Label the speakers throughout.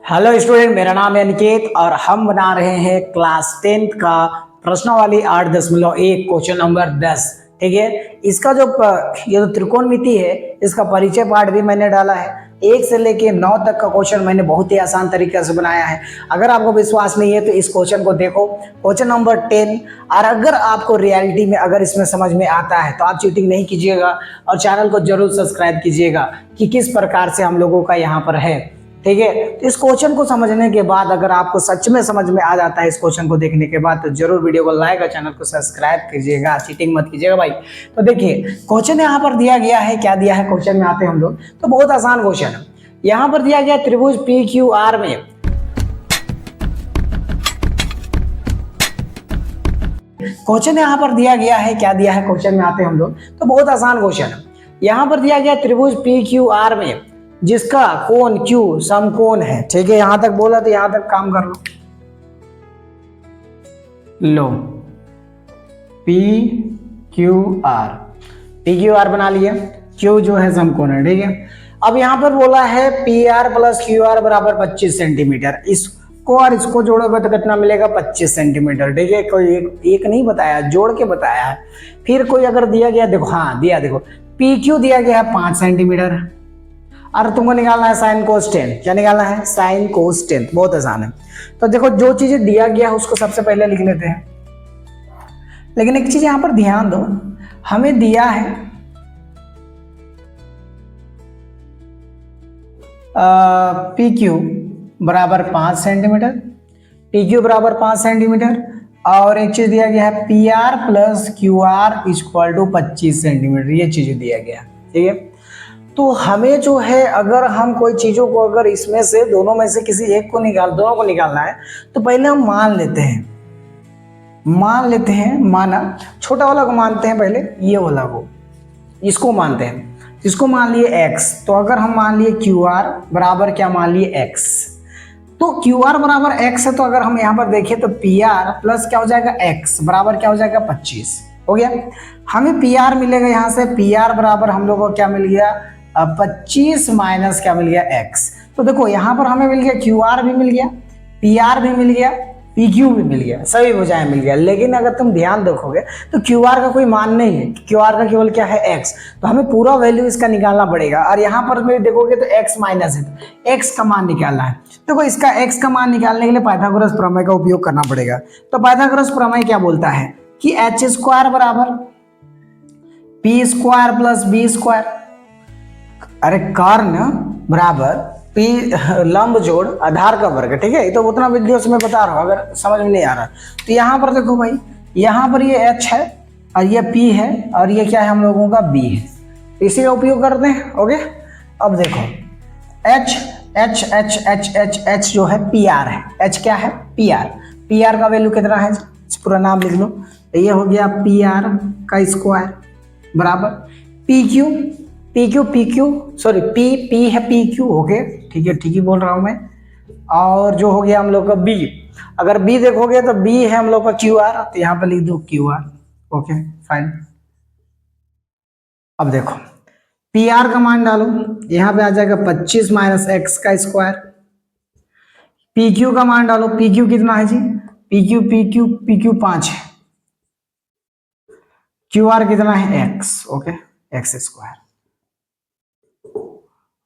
Speaker 1: Hello student, मेरा नाम है अनिकेत और हम बना रहे हैं क्लास 10th का प्रश्नावली 8.1 क्वेश्चन नंबर 10। ठीक है, इसका जो ये जो त्रिकोणमिति है इसका परिचय पाठ भी मैंने डाला है। 1 से लेके 9 तक का क्वेश्चन मैंने बहुत ही आसान तरीके से बनाया है। अगर आपको विश्वास नहीं है तो इस क्वेश्चन को देखो, क्वेश्चन नंबर 10। और अगर आपको रियलिटी में अगर इसमें समझ में आता है तो आप चीटिंग नहीं कीजिएगा और चैनल को जरूर सब्सक्राइब कीजिएगा कि किस प्रकार से हम लोगों का यहाँ पर है। ठीक है, तो इस क्वेश्चन को समझने के बाद अगर आपको सच में समझ में आ जाता है इस क्वेश्चन को देखने के बाद तो जरूर वीडियो को लाइक और चैनल को सब्सक्राइब कीजिएगा, चीटिंग मत कीजिएगा भाई। तो देखिए क्वेश्चन यहाँ पर दिया गया है, क्या दिया है क्वेश्चन में आते हैं हम लोग तो बहुत आसान क्वेश्चन है। यहाँ पर दिया गया त्रिभुज PQR में क्वेश्चन यहाँ पर दिया गया है, क्या दिया है क्वेश्चन में आते हैं हम लोग तो बहुत आसान क्वेश्चन है। यहाँ पर दिया गया त्रिभुज PQR में जिसका कोण Q समकोण है। ठीक है, यहां तक बोला तो यहां तक काम कर लो। PQR बना लिया, Q जो है समकोण है। ठीक है, अब यहां पर बोला है PR प्लस QR बराबर 25 सेंटीमीटर। इसको और इसको जोड़ोगे तो कितना मिलेगा 25 सेंटीमीटर। ठीक है, कोई एक नहीं बताया, जोड़ के बताया है। फिर कोई अगर दिया गया, देखो हाँ दिया, देखो PQ दिया गया है 5 सेंटीमीटर और तुमको निकालना है साइन कोस 10। क्या निकालना है? Sine cos 10। बहुत आसान है। तो देखो जो चीजें दिया गया है उसको सबसे पहले लिख लेते हैं, लेकिन एक चीज यहां पर ध्यान दो, हमें दिया है PQ बराबर 5 सेंटीमीटर, PQ बराबर 5 सेंटीमीटर और एक चीज दिया गया है PR plus QR equal to 25 centimetre. ये चीज दिया गया। ठीक है, तो हमें जो है अगर हम कोई चीजों को अगर इसमें से दोनों में से किसी एक को दोनों को निकालना है तो पहले हम मान लेते हैं, माना छोटा वाला को मानते हैं पहले, ये वाला को इसको मानते हैं, इसको मान लिए x। तो अगर हम मान लिए QR बराबर क्या मान लिए x, तो QR बराबर x है तो अगर हम यहाँ पर देखें तो PR प्लस क्या हो जाएगा x बराबर क्या हो जाएगा 25 हो गया। हमें PR मिलेगा, यहाँ से PR बराबर हम लोगों को क्या मिल गया 25 माइनस क्या मिल गया x। तो देखो यहाँ पर हमें मिल गया QR भी मिल गया, PR भी मिल गया, PQ भी मिल गया, सभी भुजाएं मिल गया। लेकिन अगर तुम ध्यान देखोगे तो QR का कोई मान नहीं है, QR का केवल क्या है x। तो हमें पूरा वैल्यू इसका निकालना पड़ेगा और यहाँ पर भी देखोगे तो x माइनस है तो x का मान निकालना है। देखो इसका x का मान निकालने के लिए पाइथागोरस प्रमेय का उपयोग करना पड़ेगा। तो पाइथागोरस प्रमेय क्या बोलता है कि h स्क्वायर बराबर p square plus b square, अरे कर्ण बराबर P लंब जोड़ आधार का वर्ग। ठीक है, तो उतना वीडियो से मैं बता रहा हूँ, अगर समझ में नहीं आ रहा तो यहाँ पर देखो भाई, यहाँ पर ये H है और ये P है और ये क्या है हम लोगों का B है, इसी का उपयोग करते हैं। ओके, अब देखो H जो है PR है, H क्या है PR का वैल्यू कितना है, पूरा नाम लिख लो। तो ये हो गया PR का स्क्वायर बराबर PQ सॉरी P है PQ। ओके ठीक है, ठीक ही बोल रहा हूं मैं। और जो हो गया हम लोग का B, अगर B देखोगे तो B है हम लोग का QR, तो यहाँ पे लिख दो QR। Okay fine. अब देखो PR का मान डालो, यहाँ पे आ जाएगा 25 माइनस x का स्क्वायर। PQ का मान डालो, PQ कितना है जी, PQ 5 है, QR कितना है x। Okay x square.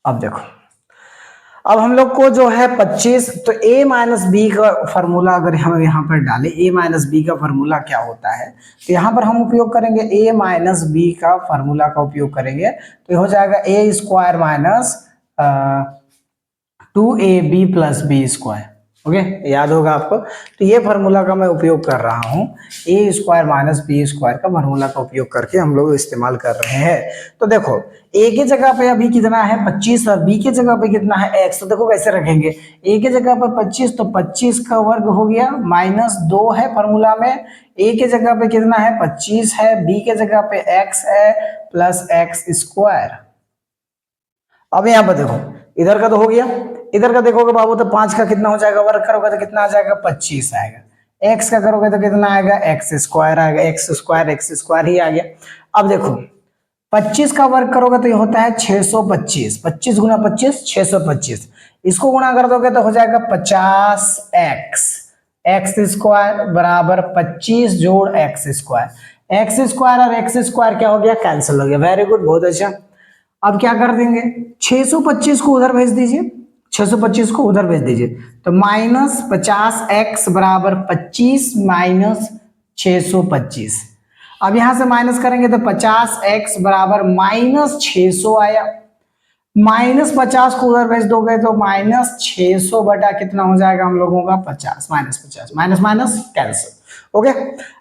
Speaker 1: अब देखो, अब हम लोग को जो है 25, तो a माइनस बी का फॉर्मूला अगर हम यहाँ पर डालें, a माइनस बी का फॉर्मूला क्या होता है तो यहाँ पर हम उपयोग करेंगे a माइनस बी का फॉर्मूला का उपयोग करेंगे। तो ये हो जाएगा a square minus 2ab plus B square. Okay, याद होगा आपको। तो ये फार्मूला का मैं उपयोग कर रहा हूँ, ए स्क्वायर माइनस बी स्क्वायर का फार्मूला का उपयोग करके हम लोग इस्तेमाल कर रहे हैं। तो देखो ए की जगह पे अभी कितना है 25 और बी की जगह पे कितना है x। तो देखो कैसे रखेंगे, ए की जगह पे 25 तो 25 का वर्ग हो गया माइनस 2 है फार्मूला में, ए की जगह पे कितना है 25 है, बी के जगह पे x है प्लस x स्क्वायर। अब यहाँ पर देखो इधर का तो हो गया, इधर का देखोगे बाबू तो 5 का कितना हो जाएगा, वर्ग करोगे तो कितना आ जाएगा 25 आएगा, x का करोगे तो कितना आएगा x स्क्वायर आएगा, x स्क्वायर ही आ गया। अब देखो 25 का वर्ग करोगे तो ये होता है 625, 25 गुना 25 625, इसको गुणा कर दोगे तो हो जाएगा 50x, एक्स स्क्वायर बराबर 25 जोड़ एक्स स्क्वायर, एक्स स्क्वायर और एक्स स्क्वायर क्या हो गया, कैंसिल हो गया। वेरी गुड, बहुत अच्छा। अब क्या कर देंगे, 625 को उधर भेज दीजिए, 625 को उधर भेज दीजिए, तो -50x बराबर 25 माइनस 625। अब यहां से माइनस करेंगे तो 50x बराबर -600 आया, -50 को उधर भेज दोगे तो -600 बटा कितना हो जाएगा हम लोगों का 50, -50 माइनस माइनस कैंसिल। ओके,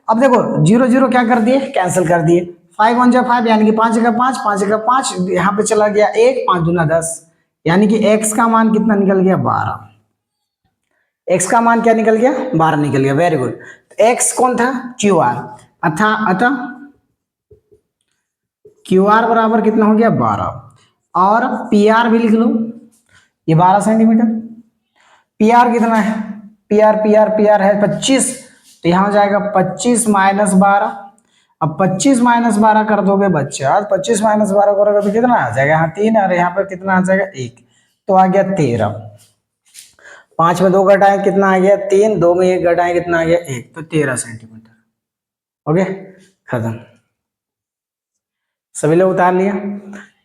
Speaker 1: अब देखो 0 0 क्या कर दिए, कैंसिल कर दिए, 5 1 जा 5 यानी कि 5 का 5, 5 का 5 यहाँ पे चला गया 1, 5 दूना 10, यानी कि x का मान कितना निकल गया 12, x का मान क्या निकल गया 12 निकल गया। वेरी गुड, x कौन था, QR, अतः QR बराबर कितना हो गया 12, और PR भी लिख लो, ये 12 सेंटीमीटर। PR कितना है, PR है 25, तो यहां हो जाएगा 25 माइनस 12। अब 25 माइनस 12 कर दोगे बच्चा, 25 माइनस 12 करोगे तो कितना आ जाएगा, यहाँ 3 और यहाँ पर कितना आ जाएगा 1, तो आ गया 13। 5 में 2 घटाएं कितना आ गया 3, 2 में 1 घटाएं कितना आ गया 1, तो 13 सेंटीमीटर। ओके, खत्म, सभी लोग उतार लिया।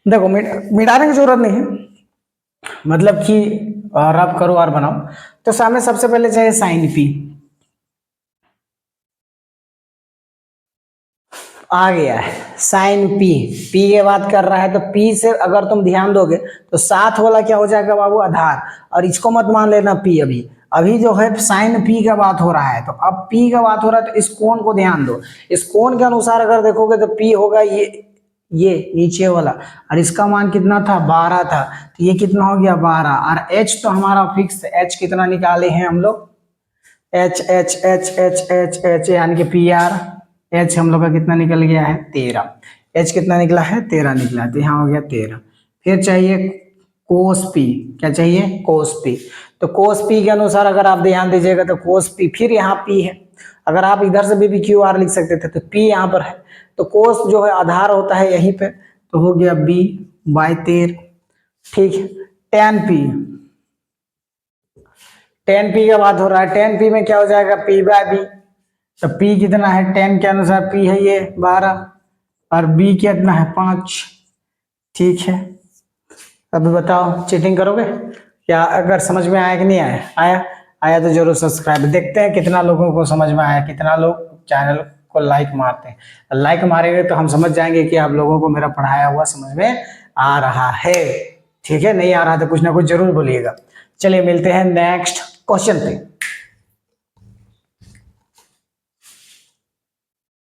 Speaker 1: देखो मिटाने की जरूरत नहीं है, मतलब कि रब करो और बनाओ, तो सामने सबसे पहले चाहिए साइन पी, आ गया है साइन पी, पी के बात कर रहा है, तो पी से अगर तुम ध्यान दोगे तो साथ वाला क्या हो जाएगा बाबू आधार, और इसको मत मान लेना पी, अभी जो है साइन पी का बात हो रहा है, तो अब पी का बात हो रहा है तो इस कोण को ध्यान दो, इस कोण के अनुसार अगर देखोगे तो पी होगा ये नीचे वाला, और इसका मान कितना था 12 था, तो ये कितना हो गया 12, और एच तो हमारा फिक्स, एच कितना निकाले हैं हम लोग, H H H H H H यानी कि पी आर, एच हम लोग का कितना निकल गया है 13, एच कितना निकला है 13 निकला, तो यहाँ हो गया 13। फिर चाहिए कोस पी, क्या चाहिए कोस पी, तो कोस पी के अनुसार अगर आप ध्यान दीजिएगा तो कोस पी, फिर यहाँ पी है, अगर आप इधर से भी क्यू आर लिख सकते थे, तो पी यहाँ पर है, तो कोस जो है आधार होता है यहीं पे, तो हो गया b बाई 13। ठीक है, टेन पी का बात हो रहा है, टेन पी में क्या हो जाएगा p बाय बी, तो p कितना है 10 के अनुसार p है ये 12, और b कितना है 5। ठीक है, अभी बताओ चीटिंग करोगे क्या, अगर समझ में आया कि नहीं आया, आया तो जरूर सब्सक्राइब, देखते हैं कितना लोगों को समझ में आया, कितना लोग चैनल को लाइक मारते हैं, लाइक मारेंगे तो हम समझ जाएंगे कि आप लोगों को मेरा पढ़ाया हुआ समझ में आ रहा है। ठीक है, नहीं आ रहा तो कुछ ना कुछ जरूर बोलिएगा। चलिए मिलते हैं नेक्स्ट क्वेश्चन पे।